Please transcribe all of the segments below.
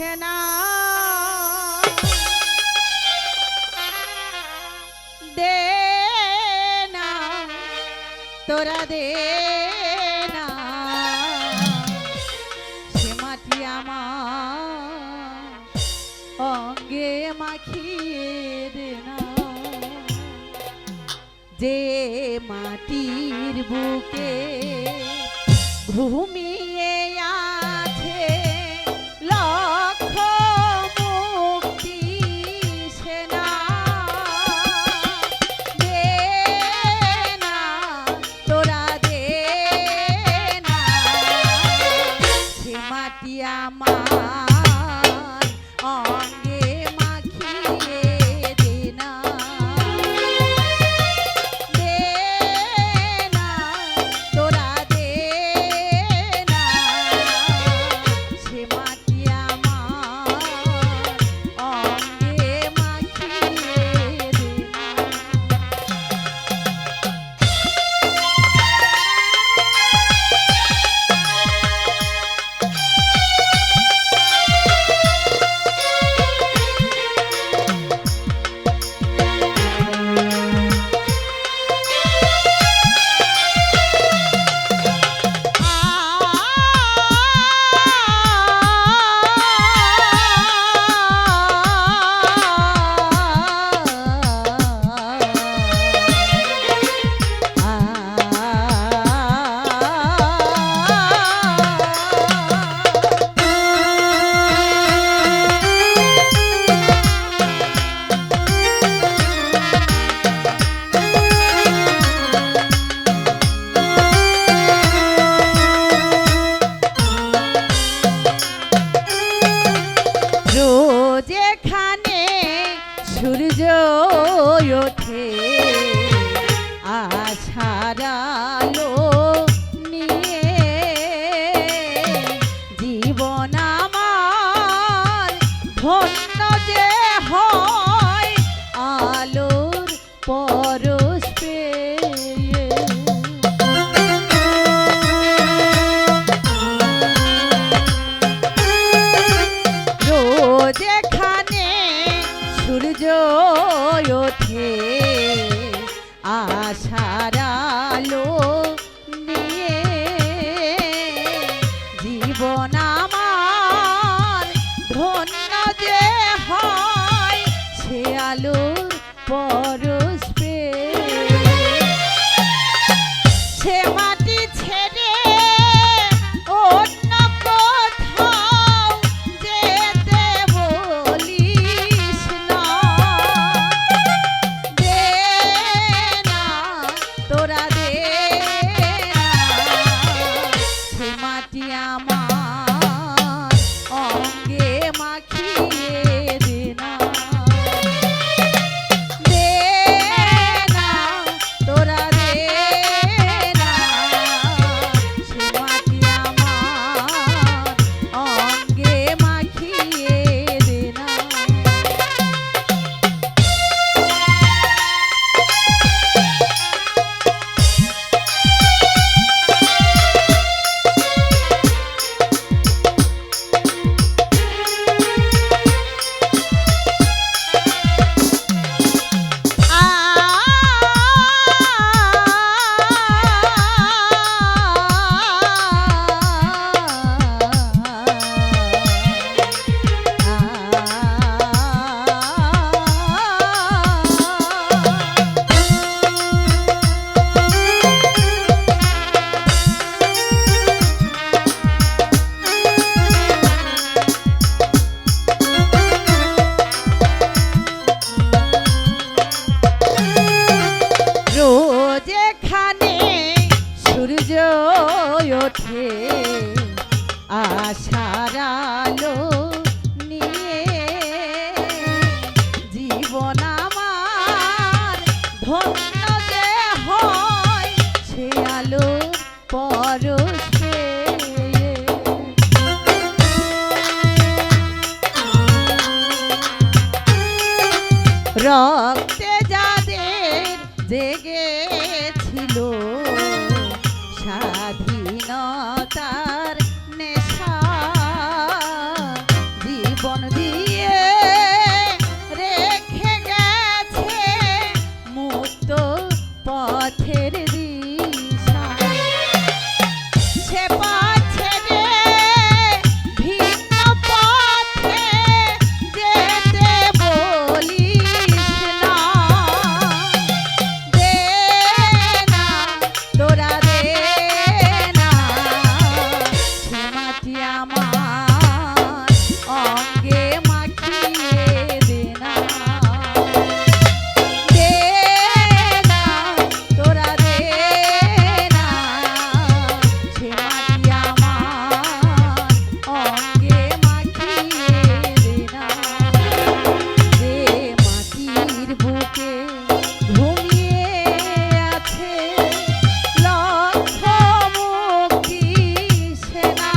ওঠে না দে না তোরা দে না সে মাটি আমার অঙ্গে মাখিয়ে দে না যে মাটির বুকে ঘুমিয়ে আছে লক্ষ মুক্তি সেনা দে না তোরা দে না সে মাটি আমার অঙ্গে মাখিয়ে দে না দে না তোরা দে না সে মাটি আমার অঙ্গে মাখিয়ে দে না যেখানে সূর্য ওঠে আশার আলো নিয়ে জীবন আমার ধন্য যে হয় আলোর পরশ পেয়ে যেখানে সূর্য ওঠে আশার আলো নিয়ে জীবন আমার ধন্য যে হয় সে আলোর পরশ পেয়ে সে মাটি ছেড়ে অন্য কোথাও যেতে বলিস না দে না তোরা দে না সে মাটি আমার অঙ্গে মাখিয়ে দে না দে না তোরা দে না সে মাটি আমার অঙ্গে মাখিয়ে দে না যেখানে সূর্য ওঠে আশার আলো নিয়ে জীবন আমার ধন্য যে হয় সে আলো পরশ পেয়ে রক্তে যাদের জেগেছিল স্বাধীনতার নেশা জীবন অঙ্গে মাখিয়ে দে না, দে না তোরা দে না, সে মাটি আমার অঙ্গে মাখিয়ে দে না, দে মাটির বুকে ঘুমিয়ে আছে লক্ষ মুক্তি সেনা,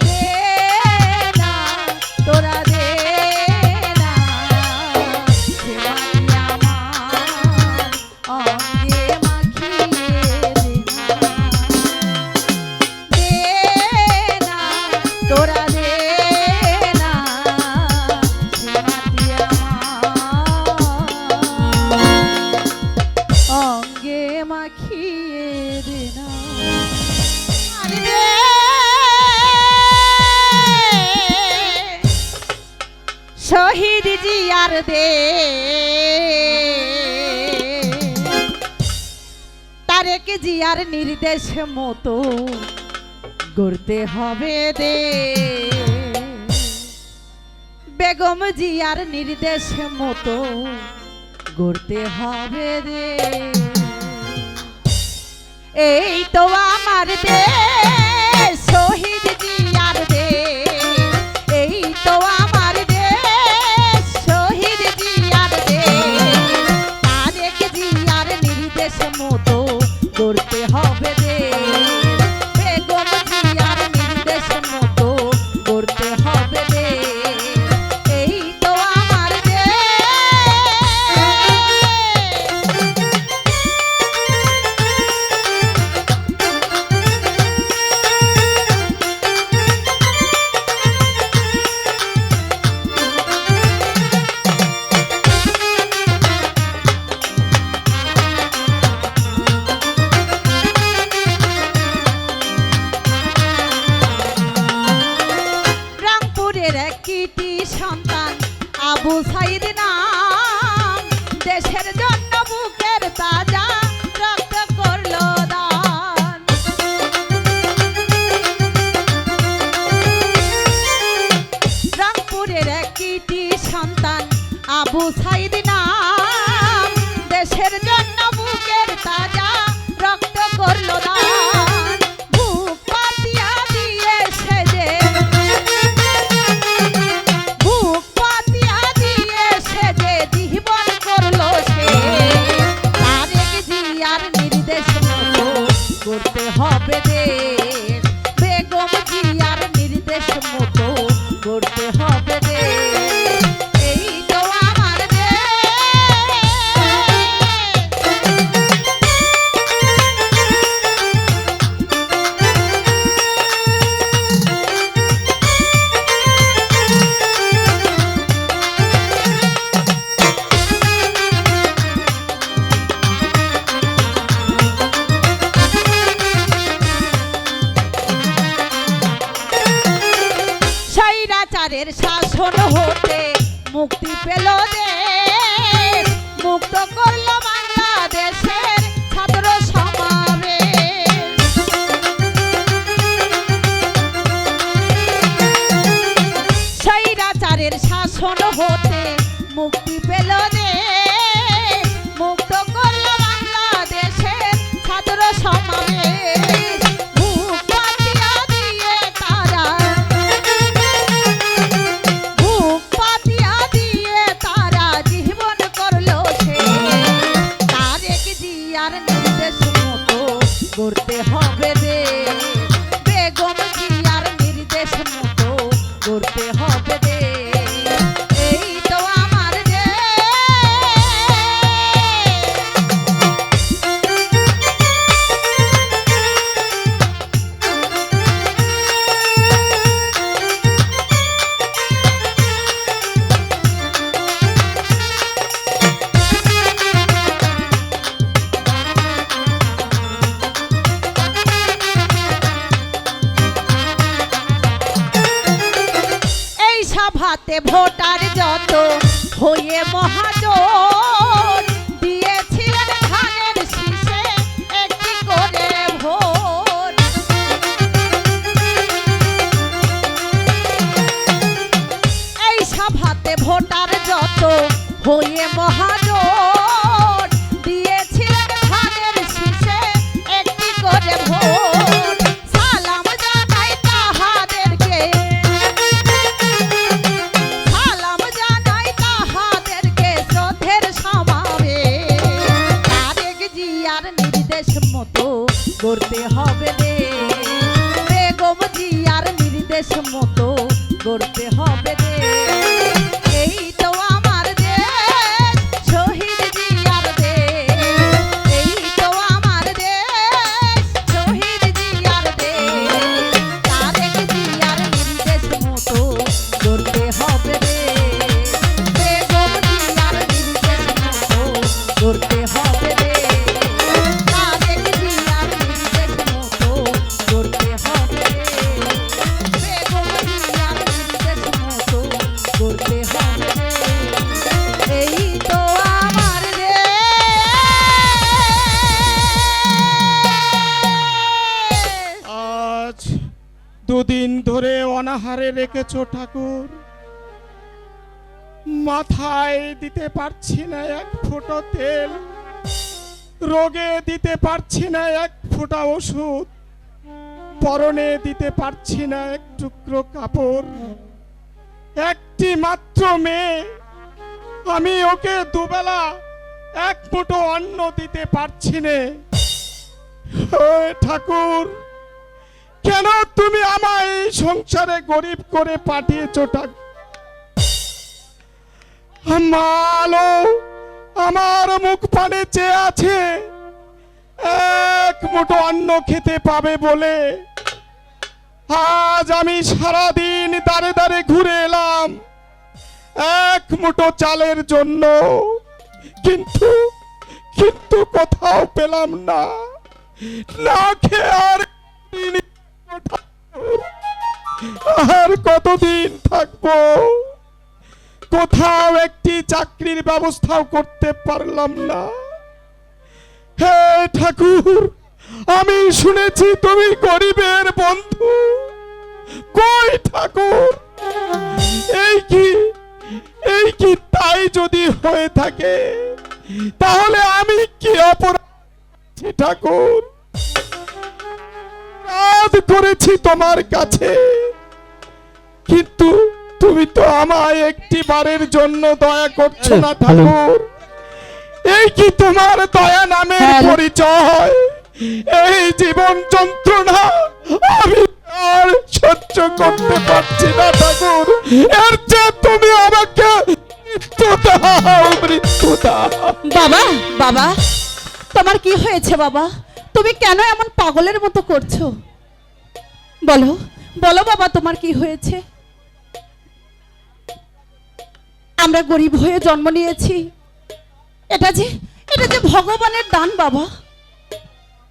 দে না তোরা দে না, সে মাটি আমার অঙ্গে মাখিয়ে দে না, দে না তোরা দে না, সে মাটি আমার অঙ্গে মাখিয়ে দে না, আর দে শহীদ জিয়ার দে তারেক জিয়ার নির্দেশ মতো গড়তে হবে দে, বেগম জিয়ার নির্দেশ মতো গড়তে হবে দে, এই তো আমার দেশ শহীদ জিয়ার দেশ, এই তো আমার দেশ শহীদ জিয়ার দেশ, তারেক জিয়ার নির্দেশ মতো গড়তে হবে দে, বেগম জিয়ার নির্দেশ মতো গড়তে হবে দে, এই তো আমার দেশ। রংপুরের এক কৃতি সন্তান আবু সাইদ নাম, দেশের জন্য বুকের তাজা রক্ত করলো দান, রংপুরের এক কৃতি সন্তান আবু সাইদ নাম, দেশের জন্য বুকের তাজা রক্ত করলো দান, বুক পাতিয়া দিয়ে সেজে, বুক পাতিয়া দিয়ে সেজে জীবন করলো সে, তারেক জিয়ার নির্দেশ মতো করতে হবে দেশ, বেগম জিয়ার নির্দেশ মতো করতে হবে দেশ, এই তো আমার দেশ। স্বৈরাচারের শাসন হতে মুক্তি পেল দেশ, মুক্ত করলো বাংলাদেশের ছাত্র সমাবেশ, স্বৈরাচারের শাসন হতে মুক্তি পেল দেশ, মুক্ত করলো বাংলাদেশের ছাত্র সমাবেশ, বুক পাতিয়া দিয়ে তারা, বুক পাতিয়া দিয়ে তারা জীবন করলো সে, তারেক জিয়ার নির্দেশ মতো করতে হবে দেশ, বেগম জিয়ার নির্দেশ মতো করতে হবে দেশ, এই তো আমার দেশ। সভাতে ভোটার যত হয়ে মহাজন দিয়েছিলেন ধানের শীষে একটি করে ভোট, হয়ে মহাজন দিয়েছিলেন ধানের শীষে একটি করে ভোট। সালাম জানাই তাহাদেরকে, সালাম জানাই তাহাদেরকে শ্রদ্ধের সমাবে। তারেক জিয়ার নির্দেশ মতো করতে হবে রে, বেগম জিয়ার নির্দেশ মতো করতে হবে রে। এই তো আমার দেশ, শহীদ জিয়ার দেশ। এই তো আমার দেশ, শহীদ জিয়ার দেশ। তারেক জিয়ার নির্দেশ মতো করতে হবে রে, বেগম জিয়ার নির্দেশ মতো করতে হবে রে। তারেক জিয়ার নির্দেশ মতো করতে হবে রে, বেগম জিয়ার নির্দেশ মতো করতে হবে রে। এই তো আমার দেশ। আজ দুদিন ধরে অনাহারে রেখেছ ঠাকুর, মাথায় দিতে পারছি না এক ফোঁটা তেল, রোগে দিতে পারছি না এক ফোঁটা ওষুধ, পরনে দিতে পারছি না এক টুকরো কাপড়। একটি মাত্র মেয়ে, আমি ওকে দুবেলা এক মুঠো অন্ন দিতে পারছি না। ঠাকুর, কেন তুমি আমায় এই সংসারে গরিব করে পাঠিয়েছো ঠাকুর? মালো আমার মুখ পানে চেয়ে আছে এক মুঠো অন্ন খেতে পাবে বলে। আজ আমি সারাদিন দাঁড়ে দাঁড়ে ঘুরে এলাম এক মুঠো চালের জন্য, কিন্তু কিন্তু কোথাও পেলাম না। না খেয়ে আর কতদিন থাকবো? কোথাও একটি চাকরির ব্যবস্থাও করতে পারলাম না। হে ঠাকুর, আমি শুনেছি তুমি গরিবের বন্ধু। কই ঠাকুর, এই কি তাই যদি হয়ে থাকে, তাহলে আমি কি অপরাধ ঠাকুর? কাজ করেছি তোমার কাছে, কিন্তু তুমি তো আমায় একটি বারের জন্য দয়া করছো না ঠাকুর। এই কি তোমার দয়া নামের পরিচয়? এই জীবন যন্ত্রণা আমি আর সহ্য করতে পারছি না ঠাকুর। এর চেয়ে তুমি আমাকে মৃত্যু দাও, মৃত্যু দাও। বাবা, বাবা, তোমার কি হয়েছে বাবা? তুমি কেন এমন পাগলের মতো করছো? বলো, বলো বাবা, তোমার কি হয়েছে? আমরা গরিব হয়ে জন্ম নিয়েছি, এটা যে ভগবানের দান বাবা।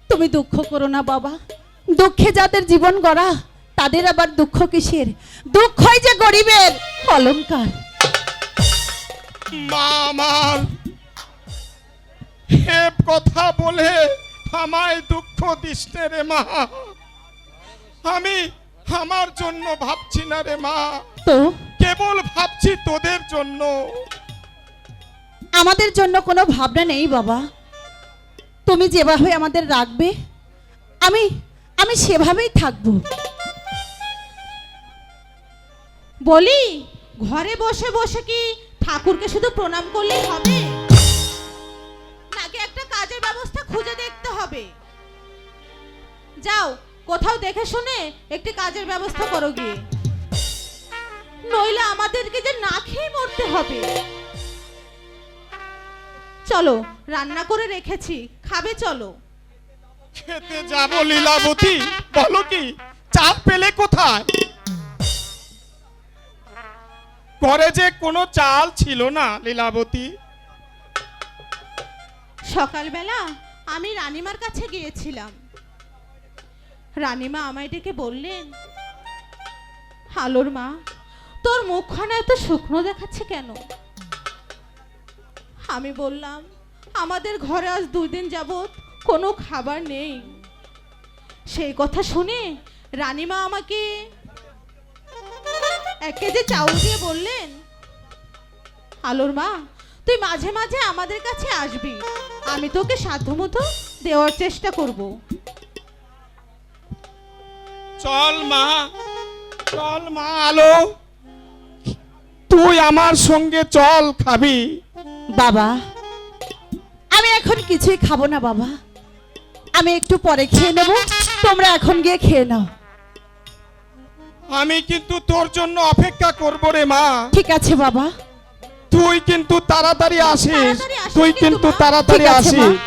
তুমি দুঃখ করো না বাবা, দুঃখে যাদের জীবন গড়া তাদের আবার দুঃখ কিসের? দুঃখই যে গরিবের অলংকার। মা আমার হে কথা বলে আমায় দুঃখ দিস নে রে মা। আমি আমার জন্য ভাবছি না রে মা, তো কেবল ভাবছি তোদের জন্য। আমাদের জন্য কোনো ভাবনা নেই বাবা। তুমি যেভাবে আমাদের রাখবে আমি আমি সেভাবেই থাকবো। বলি, ঘরে বসে বসে কি ঠাকুরকে শুধু প্রণাম করলেই হবে, নাকি একটা কাজের ব্যবস্থা খুঁজে দেখতে হবে? যাও, কোথাও দেখে শুনে একটি কাজের ব্যবস্থা করো গিয়ে, নইলে আমাদেরকে যে না খেয়ে মরতে হবে। চলো, রান্না করে রেখেছি, খাবে চলো। খেতে যাব লীলাবতী? বলো কি, চাল পেলে কোথায়? ঘরে যে কোনো চাল ছিল না লীলাবতী। সকালবেলা আমি রানীমার কাছে গিয়েছিলাম। রানীমা আমায় ডেকে বললেন, হালোর মা, তোর মুখখানা এত শুকনো দেখাচ্ছে কেন? আমি বললাম, আমাদের ঘরে আজ 2 দিন যাবত কোনো খাবার নেই। সেই কথা শুনে রানীমা আমাকে 1 কেজি চাউল দিয়ে বললেন, আলোর মা, তুই তুই মাঝে মাঝে আমাদের কাছে আসবি, আমি তোকে সাধ্যমতো দেওয়ার চেষ্টা করব। চল মা, চল মা আলো, তুই আমার সঙ্গে চল, খাবি। বাবা, আমি এখন কিছুই খাবো না বাবা, আমি একটু পরে খেয়ে নেব, তোমরা এখন গিয়ে খেয়ে নাও। আমি কিন্তু তোর জন্য অপেক্ষা করব রে মা। ঠিক আছে বাবা। তুই কিন্তু তাড়াতাড়ি আসিস, তাড়াতাড়ি আসিস তুই কিন্তু কিন্তু মা। তাড়াতাড়ি ঠিক আছে, মা। আসিস।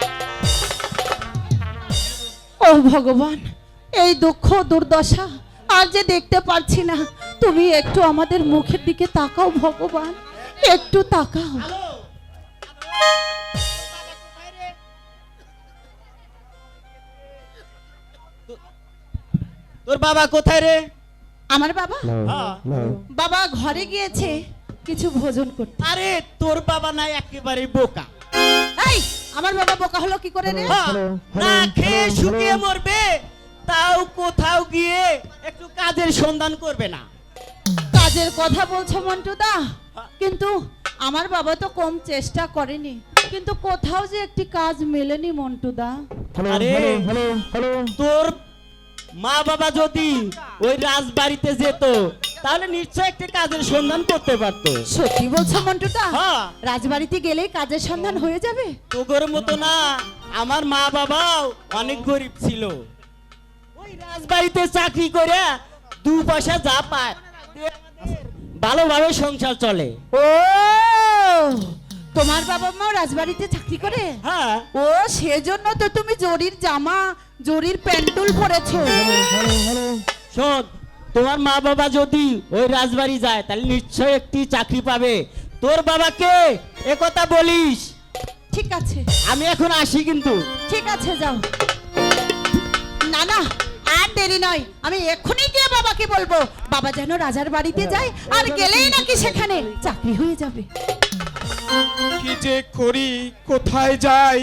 ও ভগবান, এই দুঃখ দুর্দশা আর যে দেখতে পারছি না, তুমি একটু আমাদের মুখের দিকে তাকাও ভগবান, একটু তাকাও। তোর বাবা কোথায় রে? আমার বাবা, হ্যাঁ। বাবা ঘরে গিয়েছে কিছু ভোজন করতে। আরে তোর বাবা নাই একেবারে বোকা। এই, আমার বাবা বোকা হলো কি করে রে? হ্যাঁ, না খেয়ে শুকিয়ে মরবে, তাও কোথাও গিয়ে একটু কাজের সন্ধান করবে না। কাজের কথা বলছো মন্টুদা, কিন্তু আমার বাবা তো কম চেষ্টা করেনি, কিন্তু কোথাও যে একটি কাজ মেলেনি মন্টুদা। আরে তোর মা বাবা যদি ওই রাজবাড়িতে যেত তাহলে নিশ্চয় একটা কাজের সন্ধান করতে পারতো। সত্যি বলছো মন্টুদা? হ্যাঁ। রাজবাড়িতে গেলেই কাজের সন্ধান হয়ে যাবে? তোর মতো না, আমার মা বাবাও অনেক গরিব ছিল, ওই রাজবাড়িতে চাকরি করে 2 পয়সা যা পায় ভালোভাবে সংসার চলে। ও, তোমার বাবা মা রাজবাড়িতে চাকরি করে? হ্যাঁ। ও, সেজন্য তো তুমি জরির জামা, জরির প্যান্টুল পরেছো। শোন, তোমার মা বাবা যদি ওই রাজবাড়ি যায় তাহলে নিশ্চয় একটি চাকরি পাবে। তোর বাবাকে একথা বলিস। ঠিক আছে, আমি এখন আসি কিন্তু। ঠিক আছে, যাও। না না, আর দেরি নয়, আমি এক্ষুনি গিয়ে বাবাকে বলবো বাবা যেন রাজার বাড়িতে যায়, আর গেলেই নাকি সেখানে চাকরি হয়ে যাবে। কি যে করি, কোথায় যাই,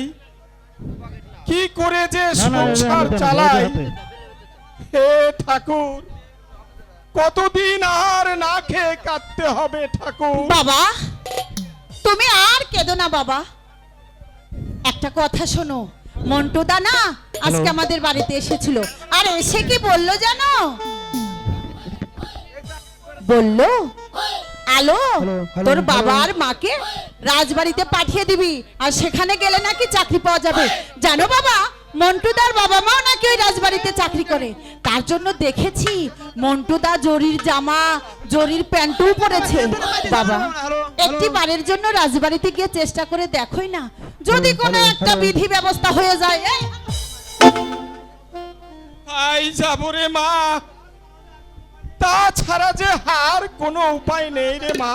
কি করে যে সংসার চালাই, হে ঠাকুর, কতদিন আর না খেয়ে কাটতে হবে ঠাকুর। বাবা, তুমি আর কেঁদো না বাবা, একটা কথা শোনো, মন্টুদা না আজকে আমাদের বাড়িতে এসেছিল, আর এসে কি বললো জানো? বললো, আলো তোর বাবা আর মাকে রাজবাড়িতে পাঠিয়ে দিবি, আর সেখানে গেলে নাকি চাকরি পাওয়া যাবে। জানো বাবা, মন্টুদার বাবা মাও নাকি ওই রাজবাড়িতে চাকরি করে, তার জন্য দেখেছি মন্টুদা জরির জামা, জরির প্যান্টুল পরেছে। বাবা, একটি বারের জন্য রাজবাড়িতে গিয়ে চেষ্টা করে দেখোই না, যদি কোনো একটা বিধি ব্যবস্থা হয়ে যায়। এই, তাই যাবো রে মা, তাছাড়া যে আর কোনো উপায় নেই রে মা।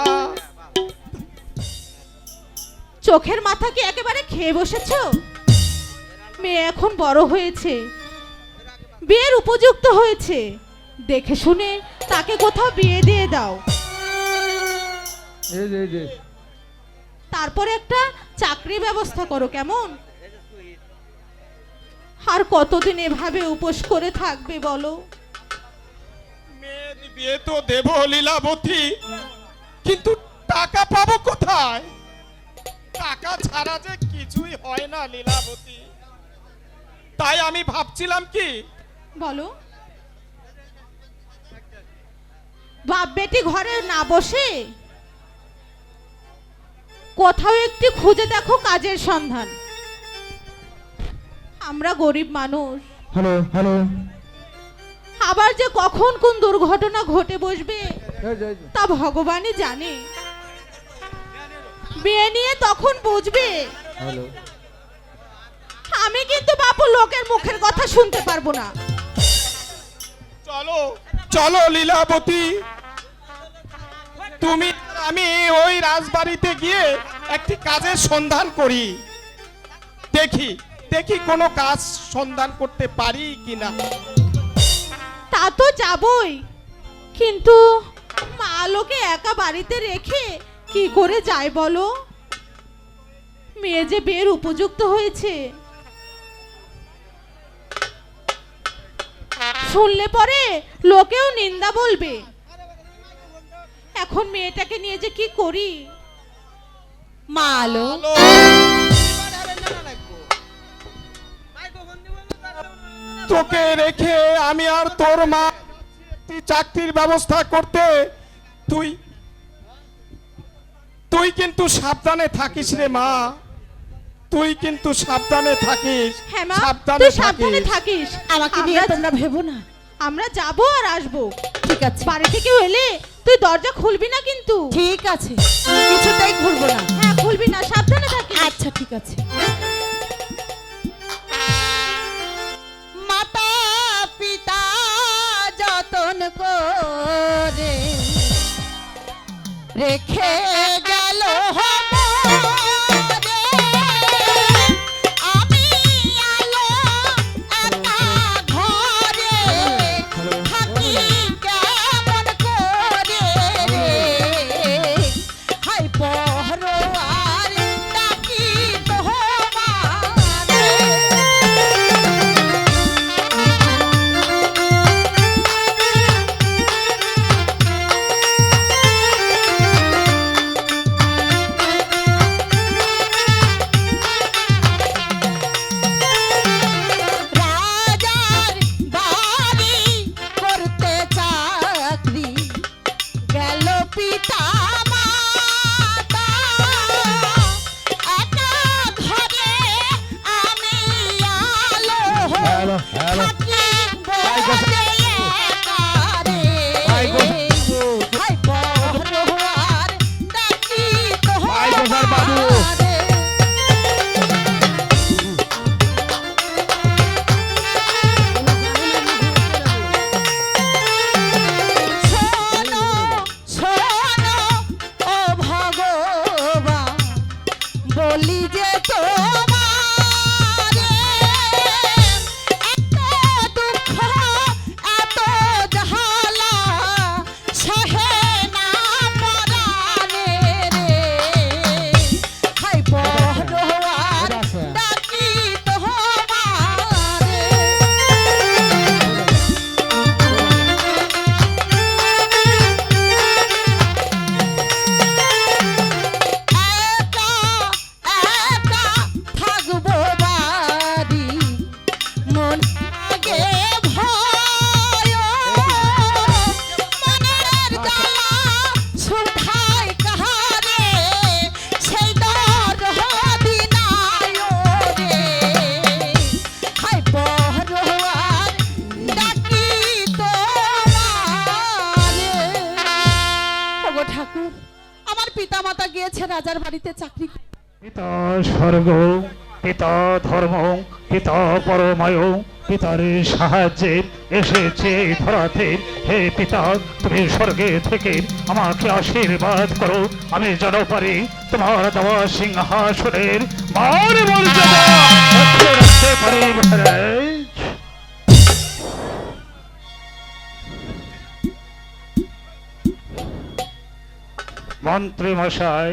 চোখের মাথা কি একেবারে খেয়ে বসেছো? মেয়ে এখন বড় হয়েছে, বিয়ের উপযুক্ত হয়েছে, দেখে শুনে তাকে কোথাও বিয়ে দিয়ে দাও, তারপরে একটা চাকরি ব্যবস্থা করো, কেমন? আর কতদিন এভাবে উপোস করে থাকবে বলো? মেয়ের বিয়ে তো দেব লীলাবতী, কিন্তু টাকা পাবো কোথায়? টাকা ছাড়া যে কিছুই হয় না লীলাবতী। তাই আমি ভাবছিলাম কি, বলো। বাপ বেটি ঘরে না বসে কোথাও একটু খুঁজে দেখো কাজের সন্ধান। আমরা গরিব মানুষ, আবার যে কখন কোন দুর্ঘটনা ঘটে বসবে তা ভগবানই জানে। বিয়ে নিয়ে তখন বুঝবে। আমি কিন্তু বাপু লোকের মুখের কথা শুনতে পারবো না। চলো চলো লীলাবতী, তুমি আর আমি ওই রাজবাড়িতে গিয়ে একটি কাজের সন্ধান করি, দেখি দেখি কোনো কাজ সন্ধান করতে পারি কিনা। তা তো যাবই, কিন্তু মা লোকে একা বাড়িতে রেখে কি করে যায় বলো? মেয়ে যে বিয়ের উপযুক্ত হয়েছে, শুনলে পরে লোকেও নিন্দা বলবে। এখন মেয়েটাকে নিয়ে যে কি করি? মা আলো তোকে রেখে আমি আর তোর মা একটি চাকরির ব্যবস্থা করতে তুই তুই কিন্তু সাবধানে থাকিস রে মা, তুই কিন্তু সাবধানে থাকিস। হ্যাঁ মা, তুই সাবধানে থাকিস। আমাকে নিয়ে তোমরা ভেবো না। আমরা যাবো আর আসবো। ঠিক আছে, বাড়ি থেকে এলে তুই দরজা খুলবি না কিন্তু। ঠিক আছে, কিছুতেই খুলবো না। হ্যাঁ খুলবি না, সাবধানে থাকিস। আচ্ছা ঠিক আছে। মাতা পিতা যতন করে রেখে গেল মোরে, আমি আলো একা ঘরে থাকি কেমন করে রে, হাই পহরোয়ার ডাকি তোমারে। রাজার বাড়ি করতে চাকরি গেল পিতা মাতা, একা ঘরে আমি আলো থাকি বসে একা রে, হাই পহরোয়ার ডাকি তোমারে। শোনো শোনো ও ভগবান, বলি যে তোমারে, এত দুঃখ এত জ্বালা সহে না পরাণে রে, হাই পহরোয়ার ডাকি তোমারে। একা একা থাকবো বাড়ি, মন আগে ভয়, মনের জ্বালা শুধাই কাহারে, সেই দরদি নাই রে, হাই পহরোয়ার ডাকি তোমারে। ওগো ঠাকুর, আমার পিতা মাতা গিয়েছে রাজার বাড়িতে চাকরি করতে। পিতা স্বর্গ, পিতা ধর্ম, পিতা পরমায়, পিতার সাহায্যে এসেছে এই ধরাতে। হে পিতা, তুমি স্বর্গে থেকে আমাকে আশীর্বাদ করো, আমি যেন পারি তোমার দেওয়া সিংহাসনের মান মর্যাদা রক্ষে রাখতে পারি মহারাজ। মন্ত্রী মশাই,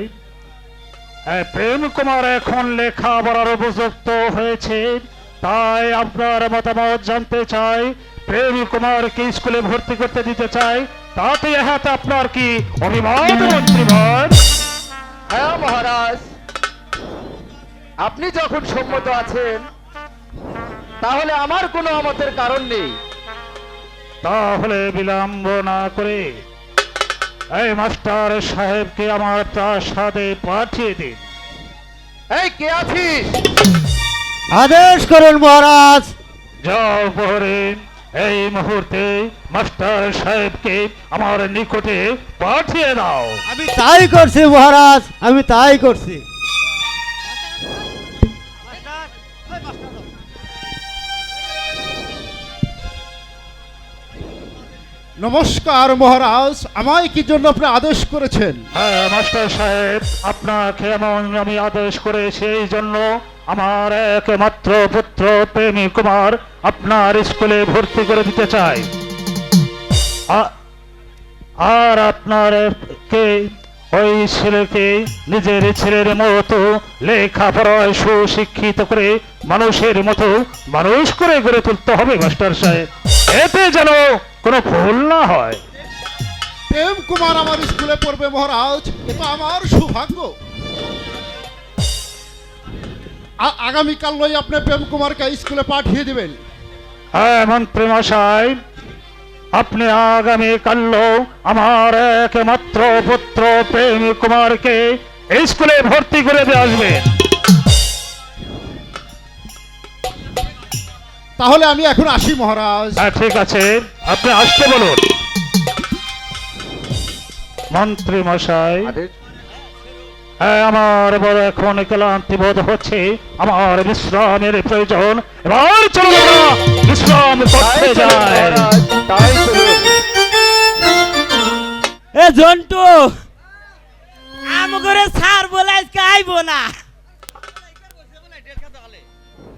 প্রেম কুমার এখন লেখা পড়ার উপযুক্ত হয়েছে, তাই আপনার মতামত জানতে চাই। প্রেম কুমারকে স্কুলে ভর্তি করতে দিতে চাই, তাতে হাতে আপনার কি অভিমত মন্ত্রীবর? হ্যাঁ মহারাজ, আপনি যখন সম্মত আছেন তাহলে আমার কোনো অমতের কারণ নেই। তাহলে বিলম্ব না করে এই মাস্টার সাহেবকে আমার প্রাসাদে পাঠিয়ে দিন। এই কে আছিস? আদেশ করুন মহারাজ। যাও প্রহরী, এই মুহূর্তে মাস্টার সাহেবকে আমার নিকটে পাঠিয়ে দাও। আমি তাই করছি মহারাজ, আমি তাই করছি। নমস্কার মহারাজ, আমায় কি জন্য আপনি আদেশ করেছেন? হ্যাঁ মাস্টার সাহেব, আপনাকে এমন আমি আদেশ করেছি এই জন্য, আমার একমাত্র পুত্র প্রেমী কুমার আপনার স্কুলে ভর্তি করে দিতে চাই, আর আপনার কে ওই ছেলেকে নিজের ছেলের মতো লেখাপড়ায় সুশিক্ষিত করে মানুষের মতো মানুষ করে গড়ে তুলতে হবে মাস্টার সাহেব, এতে যেন কোনো ভুল না হয়। প্রেম কুমার আমার স্কুলে পড়বে মহারাজ, এটা আমার সৌভাগ্য। আগামীকাল নয় আপনি প্রেম কুমারকে স্কুলে পাঠিয়ে দিবেন। হ্যাঁ মন্ত্রী মশাই, আপনি আগামীকাল আমার একমাত্র পুত্র প্রেম কুমারকে এই স্কুলে ভর্তি করে দিয়ে আসবেন। তাহলে আমি এখন আসি মহারাজ। হ্যাঁ ঠিক আছে, আপনি আসতে বলুন। মন্ত্রী মশাই, হ্যাঁ আমার বড় এখন ক্লান্তি বোধ হচ্ছে, আমার বিশ্রামের প্রয়োজন। এবার চলো আমরা বিশ্রাম করতে যাই। তাই চলুন। এ জন্টু, আমগরে স্যার বলে আজকে আইবো না।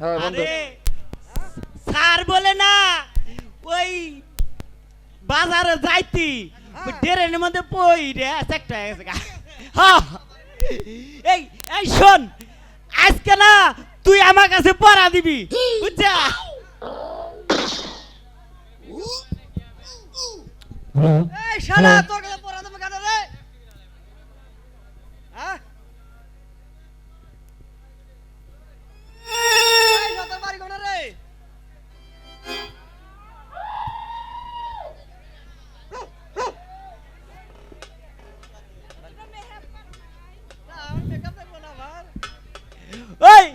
হ্যাঁ বন্ধু। আরে স্যার বলে না, ওই বাজারে যাইতি ট্রেনের মধ্যে পই রে একটা হ্যাঁ। এই এই শোন, আজকে না তুই আমার কাছে পড়া দিবি, বুঝছা? এই শালা তোর কাছে পড়া দেবো কেন রে? হ্যাঁ? এই তোর বাড়ি কোনে রে? ওই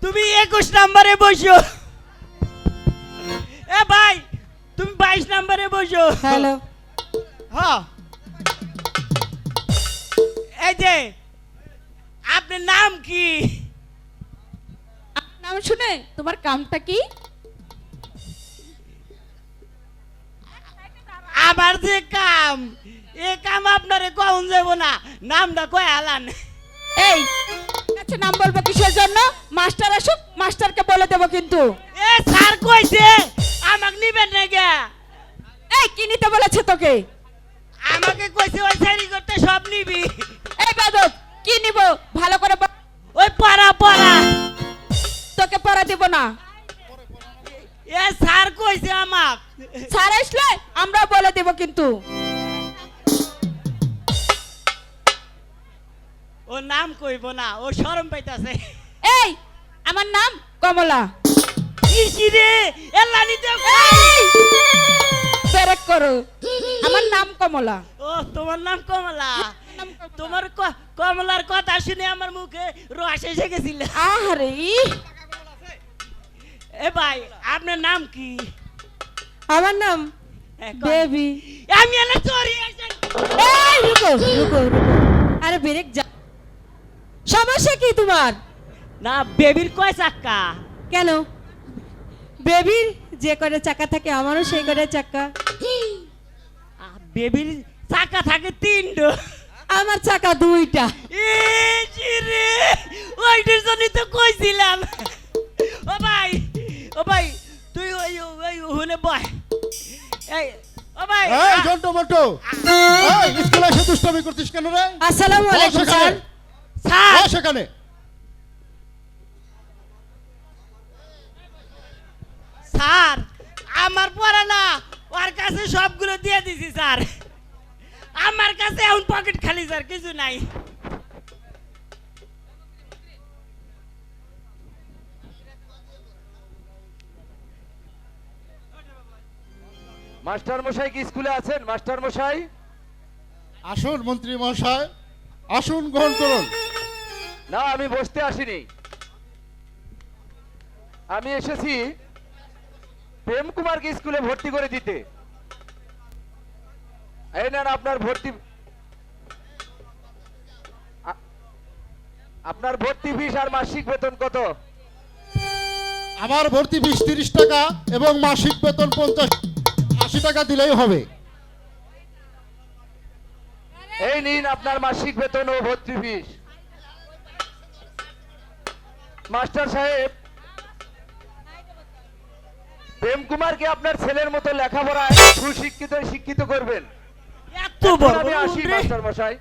তুমি 21 নম্বরে বসো। এ ভাই তুমি 22 নম্বরে বসো। হ্যালো, হ্যাঁ, এই যে আপনার নাম কি? নাম শুনে তোমার কামটা কি? আমার যে কাম, এ কাম আপনারে কখন যাব না, নামটা কয় আলান। এই আচ্ছা, নাম বলবো কিসের জন্য? মাস্টার আসুক, মাস্টারকে বলে দেবো কিন্তু। এ স্যার কইছে আমাকে নিবেন না গে। এই কি নিতে বলেছে তোকে? আমাকে কইছে ওই সাইরি করতে সব নিবি। এই বাদক, কি নিব ভালো করে বল। ওই পড়া পড়া তোকে পড়া দিব না। এ স্যার কইছে আমাক। স্যার আসলে আমরা বলে দেব কিন্তু। ও নাম কইব না, ও শরম পাইতাছে। এই আমার নাম কমলা। ইসি রে এলা নিতে পেরেক করো, আমার নাম কমলা। ও তোমার নাম কমলা। তোমার কমলার কথা শুনে আমার মুখে রস এসে গেছিল। আরে এ ভাই আপনার নাম কি? আমার নাম বেবি। আমি এনে চড়ি আসেন। এই রুকো রুকো রুকো, আরে ব্রেক যা। সমস্যা কি তোমার? না বেবির কয় চাক্কা? কেন? বেবির যে করে চাকা থাকে আমারও সেই করে চাকা। বেবির চাকা থাকে 3টো, আমার চাকা 2টা। ইসি রে ওইটার জন্যই তো কইছিলাম। ও ভাই, ও ভাই তুই ওই ওই হলে বয়। এই ও ভাই এই জন্টু মন্টু, এই স্কুলে এসে দুষ্টামি করছিস কেন রে? আসসালামু আলাইকুম বস স্যার। এখানে। স্যার বস এখানে। স্যার আমার পড়া না, ওর কাছে সবগুলো দিয়ে দিছি স্যার। আমার কাছে এখন পকেট খালি স্যার, কিছু নাই। মাস্টার মশাই কি স্কুলে আছেন? মাস্টার মশাই আসুন মন্ত্রী মহাশয়, আসুন গ্রহণ করুন। না, আমি বসতে আসিনি, আমি এসেছি প্রেম কুমারকে স্কুলে ভর্তি করে দিতে। এই নেন আপনার ভর্তি, আপনার ভর্তি ফিস আর মাসিক বেতন কত? আমার ভর্তি ফিস 30 টাকা এবং মাসিক বেতন 80 টাকা দিলেই হবে। এই নিন আপনার মাসিক বেতন ও ভর্তি ফিস। মাস্টার সাহেব, প্রেম কুমারকে আপনার ছেলের মতো লেখাপড়ায় সুশিক্ষিত শিক্ষিত করবেন। এত এখন বড় আমি আসি রে। মাস্টার মশাই।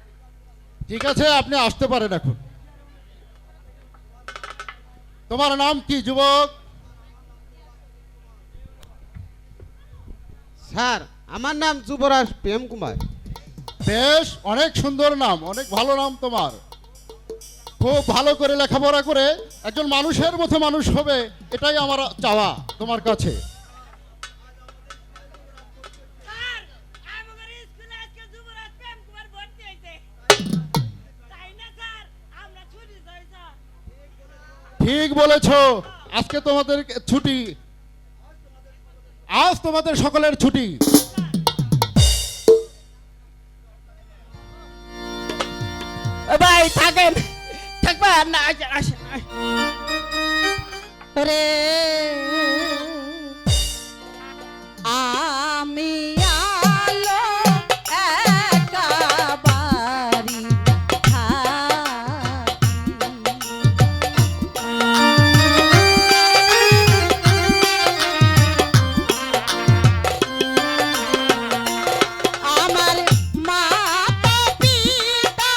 ঠিক আছে, আপনি আসতে পারেন এখন। তোমার নাম কি যুবক? স্যার আমার নাম যুবরাজ প্রেম কুমার। বেশ, অনেক সুন্দর নাম, অনেক ভালো নাম তোমার। খুব ভালো করে লেখাপড়া করে একজন মানুষের মতো মানুষ হবে, এটাই আমার চাওয়া তোমার কাছে। ঠিক বলেছো, আজকে তোমাদের ছুটি, আজ তোমাদের সকলের ছুটি। এ ভাই থাকেন, থাকবেন না, আসেন আসেন আসেন। রে আমি আলো একা বাড়ি আমার মাতা পিতা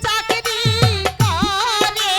চাকরি করে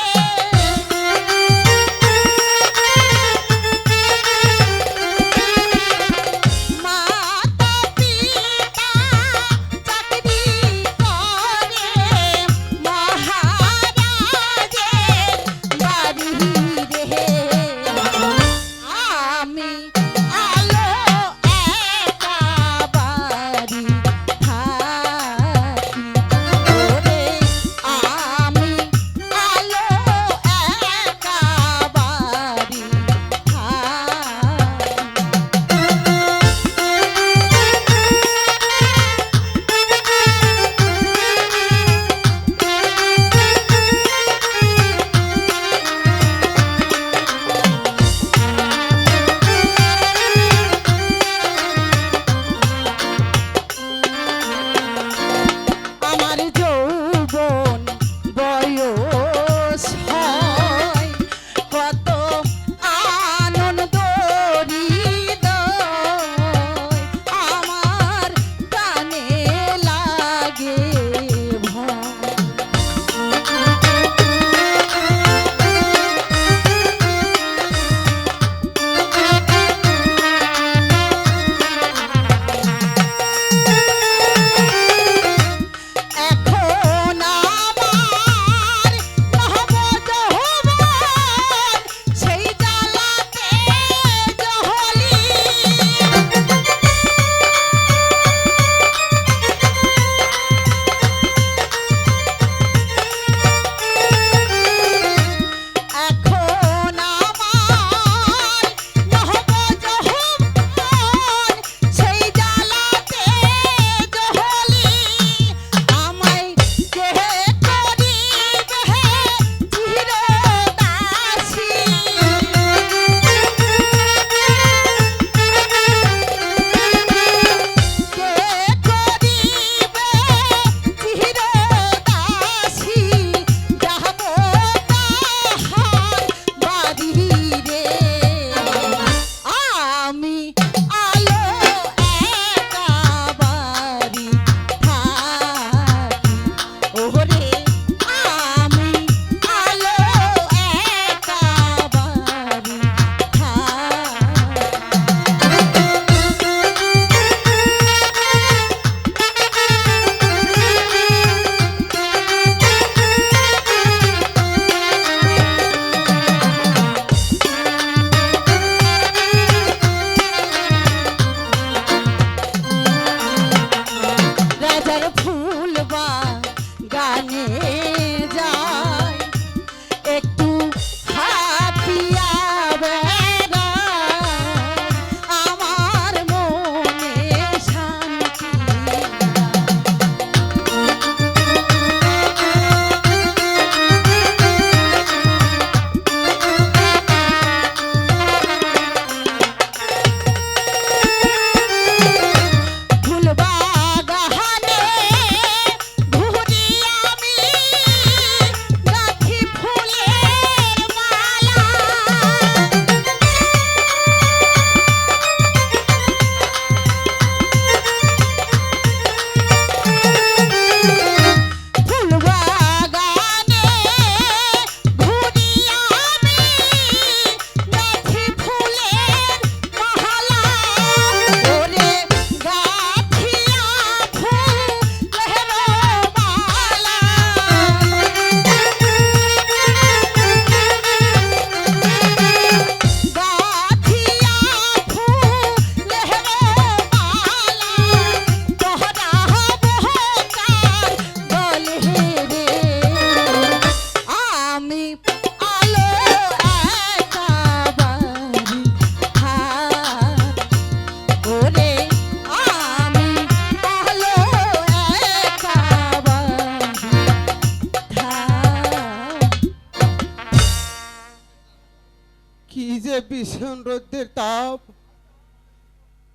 যে ভীষণ রোদের তাপ,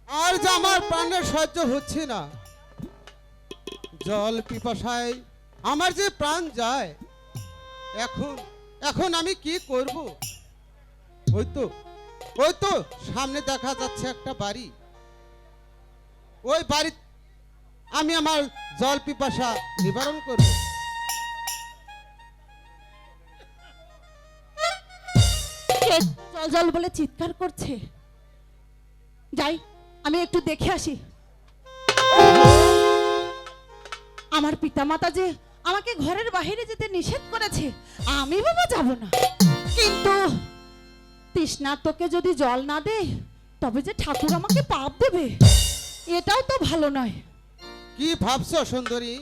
আর যে আমার প্রাণের সহ্য হচ্ছে না। জল পিপাসায় আমার যে প্রাণ যায়। এখন এখন আমি কি করব? ওই তো সামনে দেখা যাচ্ছে একটা বাড়ি। ওই বাড়ি আমি আমার জল পিপাসা নিবারণ করব। কে জল জল বলে চিৎকার করছে? যাই, আমি একটু দেখে আসি। আমার পিতামাতা যে আমাকে ঘরের বাইরে যেতে নিষেধ করেছে, আমি বাবা যাব না। কিন্তু তৃষ্ণার্তকে যদি জল না দে, তবে যে ঠাকুর আমাকে পাপ দেবে, এটাও তো ভালো নয়। কি ভাবছো সুন্দরী?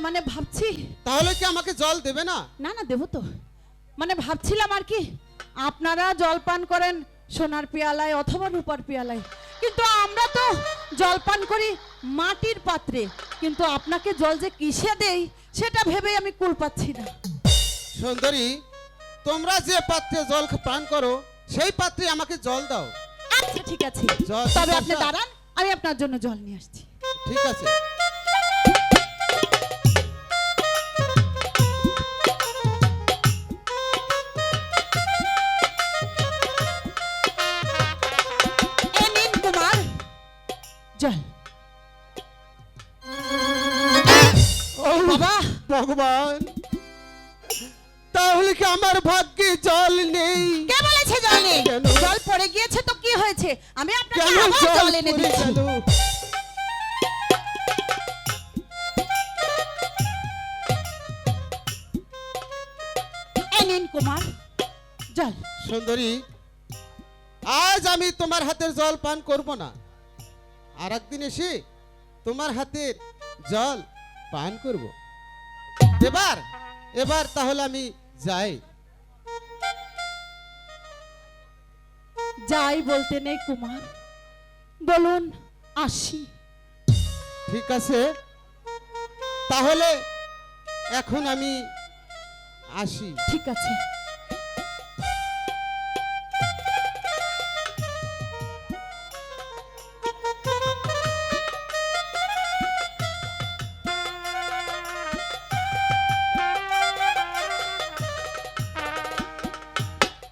মানে ভাবছি, তাহলে কি আমাকে জল দেবে না? না না দেবো তো। মানে ভাবছিলাম আর কি, আপনারা জল পান করেন সোনার পেয়ালায় অথবা রূপার পেয়ালায়, কিন্তু আমরা তো জল পান করি মাটির পাত্রে। কিন্তু আপনাকে জল যে কিসে দেই সেটা ভেবে আমি কুল পাচ্ছি না। সুন্দরী, তোমরা যে পাত্রে জল পান করো সেই পাত্রে আমাকে জল দাও। আচ্ছা ঠিক আছে, জল তবে আপনি পিপাসা। দাঁড়ান, আমি আপনার জন্য জল নিয়ে আসছি। ঠিক আছে। এ নিন কুমার জল। ও বাবা, ভগবান, তাহলে কি আমার ভাগ্যে জল নেই? কে বলেছে জল নেই? কেন? জল পড়ে গিয়েছে তো কি হয়েছে, আমি আপনাকে কেন আবার জল জল এনে পড়ে দিচ্ছি। গেল? এ নিন কুমার জল। সুন্দরী, আজ আমি তোমার হাতের জল পান করব না। আর একদিন এসে তোমার হাতের জল পান করব। এবার তাহলে আমি যাই। যাই বলতে নেই কুমার, বলুন আসি। ঠিক আছে, তাহলে এখন আমি আসি। ঠিক আছে।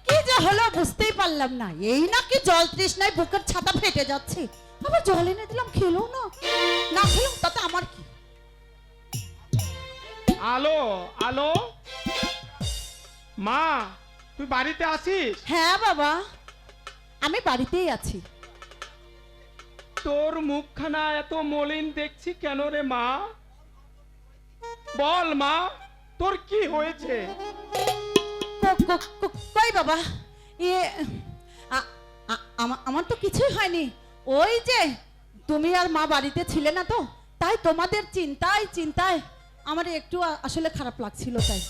কি যে হলো বুঝতেই পারলাম না। এই নাকি জল তৃষ্ণায় বুকের ছাতা ফেটে যাচ্ছে, আবার জল এনে দিলাম, খেলো না, না খেলাম তাতে আমার কি? আলো আলো, মা তুই বাড়িতে আছিস? হ্যাঁ বাবা, আমি বাড়িতেই আছি। তোর মুখখানা এত মলিন দেখছি কেন রে মা? বল মা, তোর কি হয়েছে? কই বাবা, আমার তো কিছুই হয়নি। ওই যে তুমি আর মা বাড়িতে ছিলে না তো, তাই তোমাদের চিন্তায় চিন্তায় আমার একটু আসলে খারাপ লাগছিল তাই।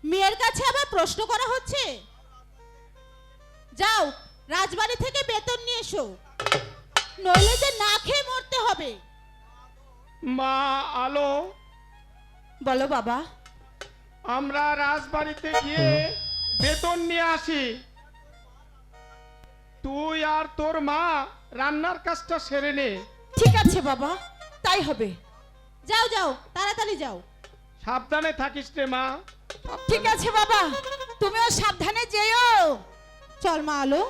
মেয়ের কাছে আবার প্রশ্ন করা হচ্ছে? যাও রাজবাড়ি থেকে বেতন নিয়ে এসো, নইলে যে না খেয়ে মরতে হবে। মা আলো, বলো বাবা। আমরা রাজবাড়িতে গিয়ে বেতন নিয়ে আসি, তুই আর তোর মা রান্নার কাজটা সেরে নে। ঠিক আছে বাবা, তাই হবে। যাও যাও তাড়াতাড়ি যাও। সাবধানে থাকিস রে মা। ঠিক আছে বাবা, তুমিও সাবধানে যেও। চল মা আলো,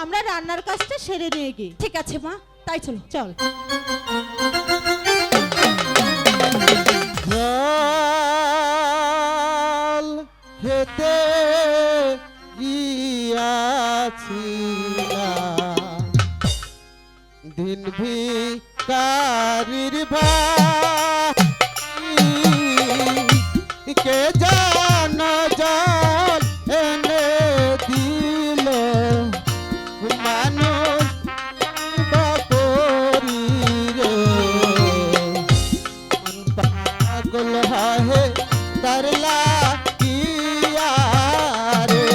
আমরা রান্নার কাজটা সেরে নিয়ে গিয়ে। ঠিক আছে মা, তাই চলো। চল। জল খেতে গিয়াছিলাম, দিন ভিকারির ভাই, কে জান জল এনে দিল মানুষ বাপরি রে, পাগল হয় তার লাগিয়া রে।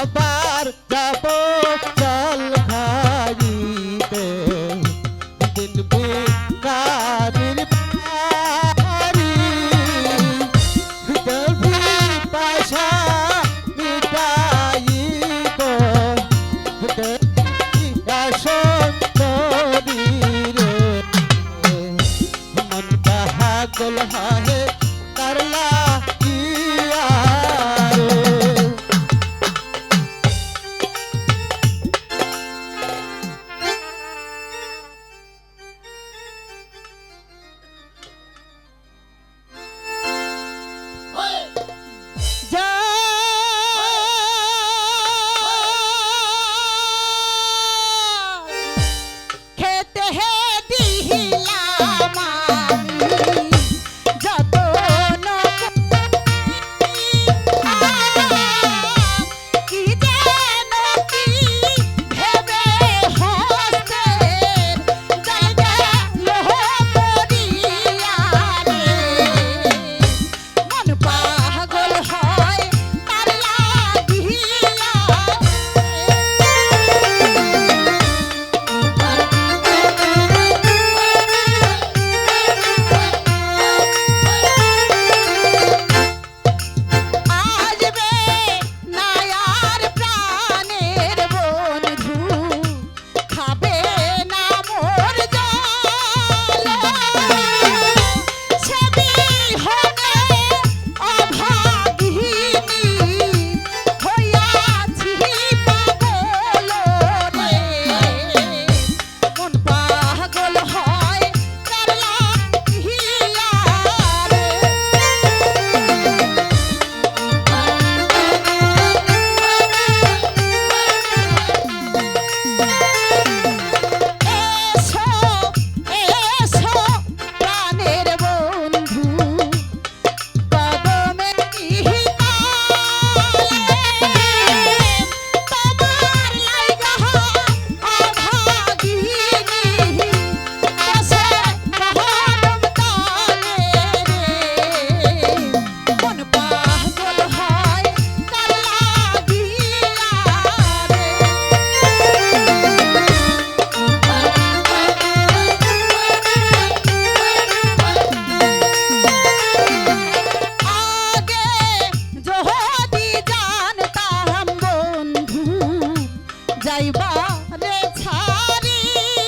আবার যাব জল খাইতে দিন বেকারির পারি দেবী পাশা মিটাইব দেবী আসন্তরি রে মন পাগল হয় করলা ইয়া রে খেতে হে দিহিলাম আমি যতন কি যেন কি ভেবে হস্তের জায়গা লোহ পড়িয়া রে মন পাগল হয় তার লাগিয়া আসবে না আর প্রাণের বন্ধু খাবে না মোর জল সে বিহনে অভাগিনী হইয়াছি পাগল রে মন পাগল হয় তার লাগিয়া রে এসো এসো প্রাণের বন্ধু কদমে তোমার লাইগা অভাগিনী বসে কদম তলে রে মন পাগল হয় তার লাগিয়া রে আগে যদি জানতাম বন্ধু যাইবা রে ছাড়িয়া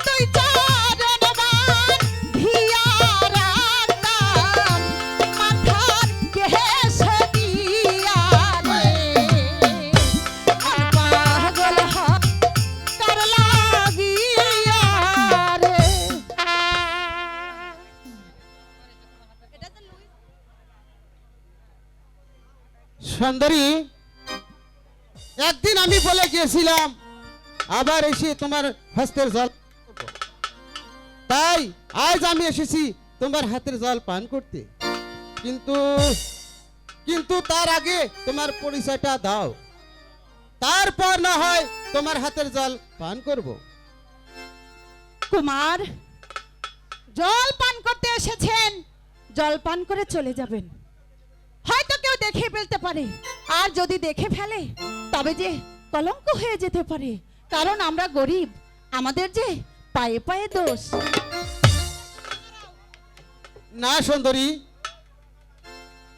তুই চরণ বাঁধিয়া রাখতাম মাথার কেশ দিয়া রে মন পাগল হয় তার লাগিয়া রে সুন্দরী একদিন আমি বলে গিয়েছিলাম আবার এসে তোমার হস্তের জল তাই আজ আমি এসেছি তোমার হাতের জল পান করতে কিন্তু কিন্তু তার আগে তোমার পরিচয়টা দাও তারপর না হয় তোমার হাতের জল পান করব কুমার জল পান করতে এসেছেন জল পান করে চলে যাবেন হয়তো কেউ দেখে ফেলতে পারে আর যদি দেখে ফেলে তবে যে কলঙ্ক হয়ে যেতে পারে কারণ আমরা গরিব আমাদের যে পায়ে পায়ে দোষ না সুন্দরী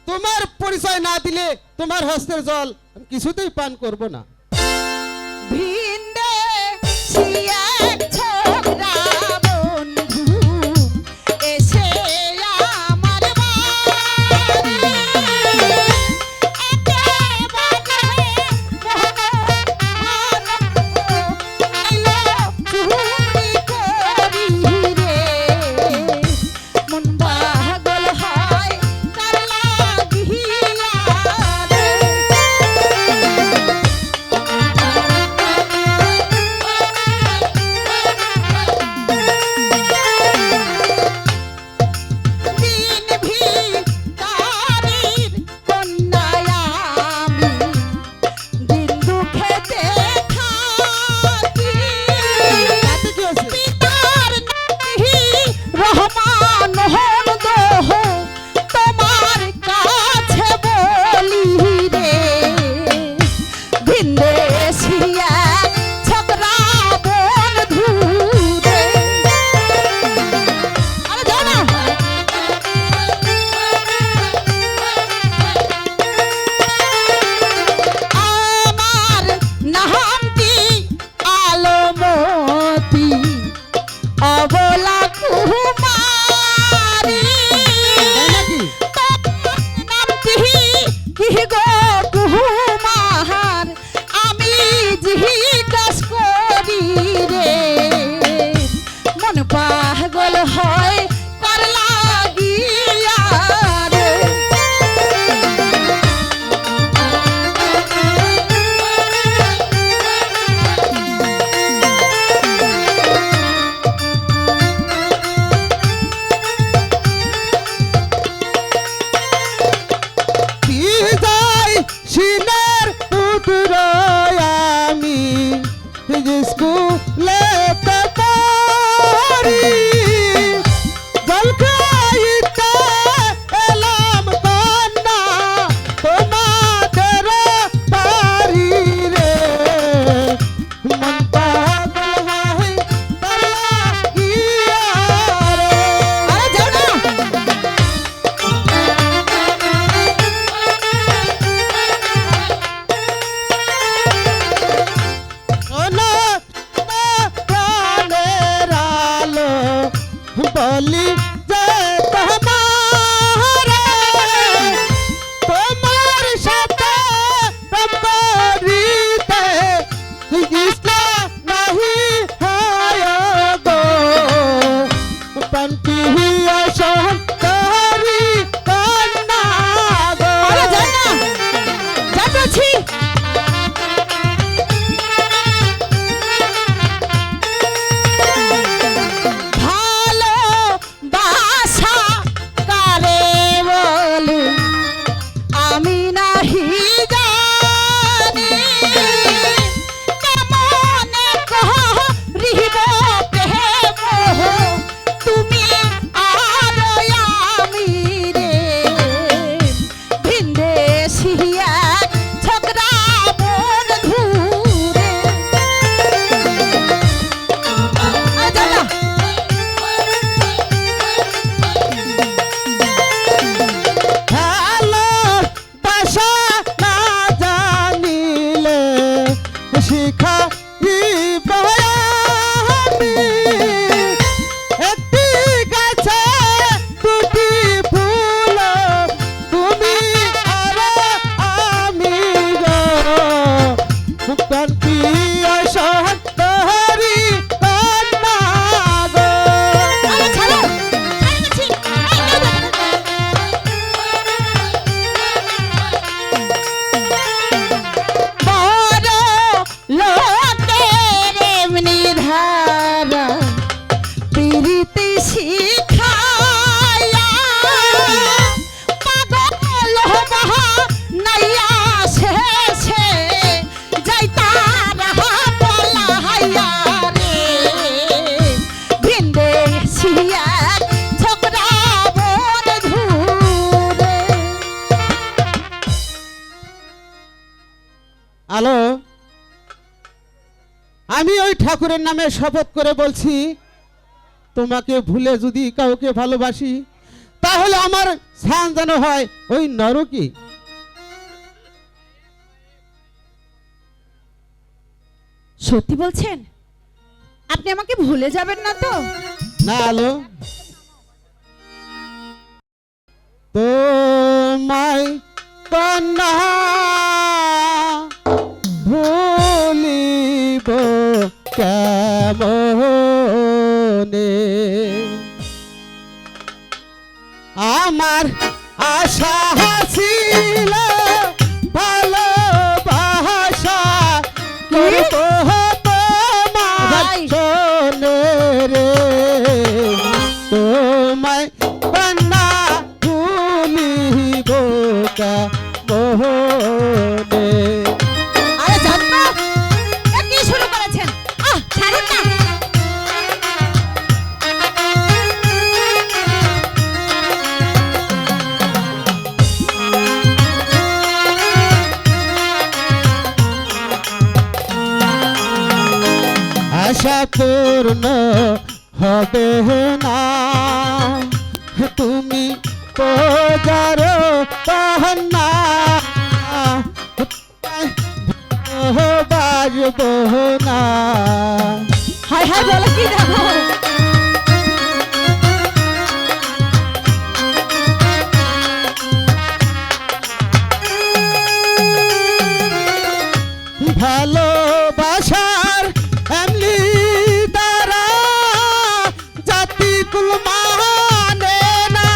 তোমার পরিচয় না দিলে তোমার হস্তের জল আমি কিছুতেই পান করব না ভিন্দে সিয়াক ছোকরা বন্ধু এসে আমার বাড়ি একেবারে মন পাগল হয় তার লাগিয়া রে ভিনদেশিয়া ছোকরা বন্ধু রে। আরে যাও না। আমার নামটি আলমতি অবলা কুমারী। নামটি কি গো কুমার আমি জিজ্ঞাস করি রে। মন পাগল হয় কার লাগিয়া রে। বিদায় সিনের পুত্র আমি স্কুলে পারি জলখাইতে এলাম কন্যা তোমাদের বাড়ি রে। মন পাগল হয় তার লাগিয়া রে। আরে যাও না। শোনো প্রাণের আলো বলি যে তোমারে তোমার সাথে প্রেম করিতে ইচ্ছা নাহি হয় গো। প্রাণটি সন্তরি কন্যা গো। আরে যাও না। যা বলছি। ভালো বাসা কারে বলে আমি নাহি জানি। কেমনে করিব প্রেম তুমি আর আমি রে। ভিনদেশিয়া ছোকরা বন্ধু রে। আরে যাও না। ভালো বাসা না জানিলে শিখাইব আমি। একটি গাছে দুটি ফুল তুমি আর আমি গো। কান্তি সন্তরি কন্যা গো। আরে ছাড়ো। ছাড়ো বলছি। এই নাও দেখো। বড় লোকের এমনি ধারা প্রীতি শিখায়া পাগল হবা নাইয়া শেষে যাইতা রাহা পলাইয়া রে। ভিনদেশিয়া ছোকরা বন্ধু রে। হ্যালো, আমি ওই ঠাকুরের নামে শপথ করে বলছি তোমাকে ভুলে যদি কাউকে ভালোবাসি তাহলে আমার স্থান যেন হয় ওই নরকে। সত্যি বলছেন? আপনি আমাকে ভুলে যাবেন না তো? না আলো, তোমায় কন্যা ভুলিব কেমনে। আমার আশা ছিল ভালোবাসা করব তোমার শোনে রে। তোমায় কন্যা ভুলিব কেমনে। আরে যান না। এ কি শুরু করেছেন? ছাড়ুন না। আশা পূর্ণ হবে না, তুমি পূজার পাহান্না বাজব না। হায় হায় বলো কি দেখো, ভালোবাসার এমনি দ্বারা জাতি কুল মানে না।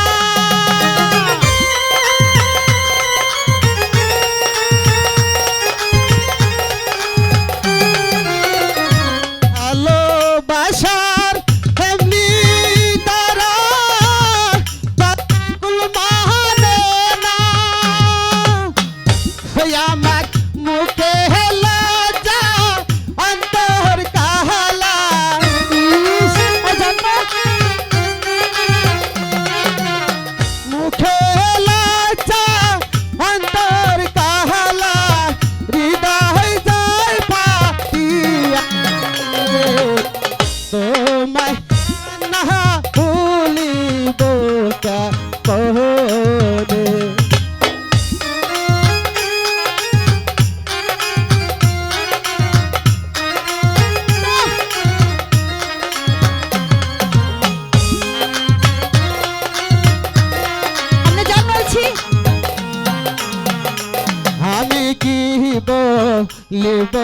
ভালোবাসার এমনি দ্বারা জাতি কুল মানে না। আমার মুখে লজ্জা অন্তর কাহালা, মুখে লজ্জা অন্তর কাহালা, হৃদয় যায় পাতিয়া তোমায় না ভুলিব কেমনে। আমরা জান বলছি আমি কি বলিব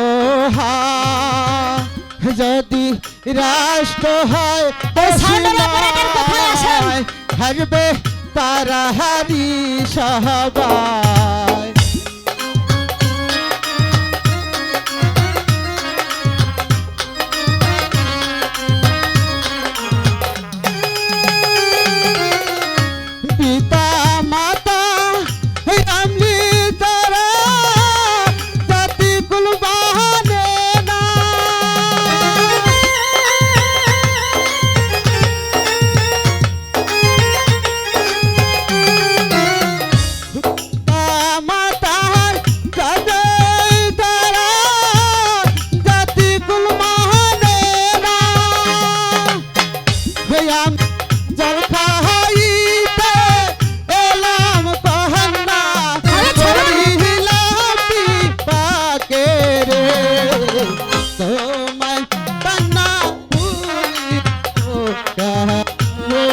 যদি রাষ্ট্র হয় সাউন্ডের অপারেটর কোথায় আছেন? হারবে পারাহারি সবাই। পিতা মাতা আমলি তারা জাতি কুল বাহানে না। পিতা মাতার কাদাই তারা জাতি কুল বাহানে না। জল খাইতে এলাম পাহান্না হরিলাম পাকে রে, তোমায় পান্না ভুলিব কেমনে।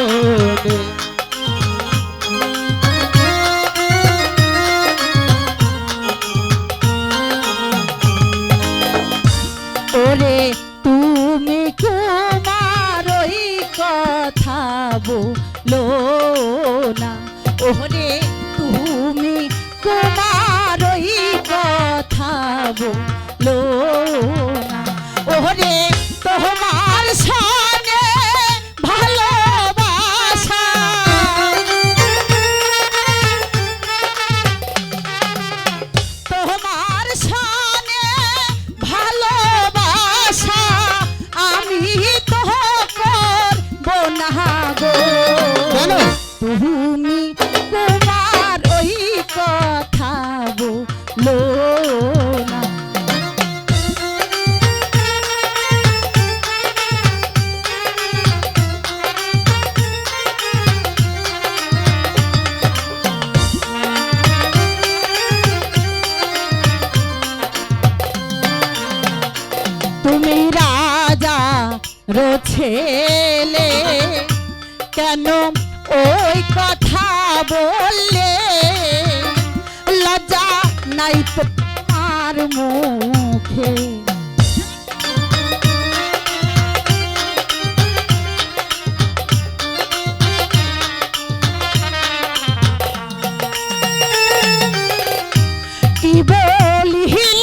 ওরে তুমি কুমার ওই কথা বলো না, ওরে তুমি কুমার ওই কথা বলো না, ওরে তোমার সঙ্গে ভালোবাসা তোমার সঙ্গে ভালোবাসা আমি তো করব না গো। কেন? তুমি তোমার ওই কথা বলো না। তুমি রাজা ছেলে কেন ওই কথা বললে, লজ্জা নাই তোমার মুখে। কি বলিল